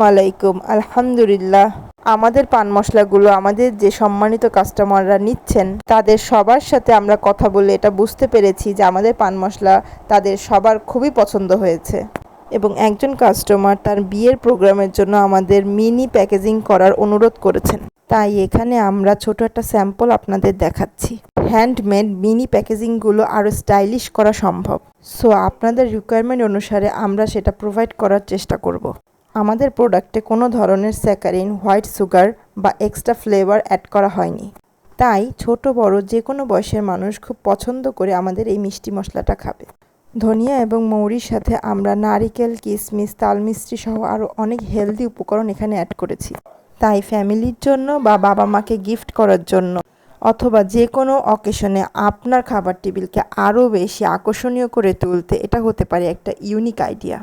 ওয়ালাইকুম আলহামদুলিল্লাহ। আমাদের পান মশলাগুলো আমাদের যে সম্মানিত কাস্টমাররা নিচ্ছেন তাদের সবার সাথে আমরা কথা বলে এটা বুঝতে পেরেছি যে আমাদের পান মশলা তাদের সবার খুবই পছন্দ হয়েছে এবং একজন কাস্টমার তার বিয়ের প্রোগ্রামের জন্য আমাদের মিনি প্যাকেজিং করার অনুরোধ করেছেন। তাই এখানে আমরা ছোট একটা স্যাম্পল আপনাদের দেখাচ্ছি। হ্যান্ডমেড মিনি প্যাকেজিংগুলো আরও স্টাইলিশ করা সম্ভব। সো আপনাদের রিকোয়ারমেন্ট অনুসারে আমরা সেটা প্রোভাইড করার চেষ্টা করব। আমাদের প্রোডাক্টে কোনো ধরনের স্যাকারিন, হোয়াইট সুগার বা এক্সট্রা ফ্লেভার অ্যাড করা হয়নি। তাই ছোট বড় যে কোনো বয়সের মানুষ খুব পছন্দ করে আমাদের এই মিষ্টি মশলাটা খাবে। ধনিয়া এবং মৌরির সাথে আমরা নারিকেল, কিশমিশ, তালমিছরি সহ আরও অনেক হেলদি উপকরণ এখানে অ্যাড করেছি। তাই ফ্যামিলির জন্য বা বাবা মাকে গিফট করার জন্য অথবা যে কোনো অকেশনে আপনার খাবার টেবিলকে আরও বেশি আকর্ষণীয় করে তুলতে এটা হতে পারে একটা ইউনিক আইডিয়া।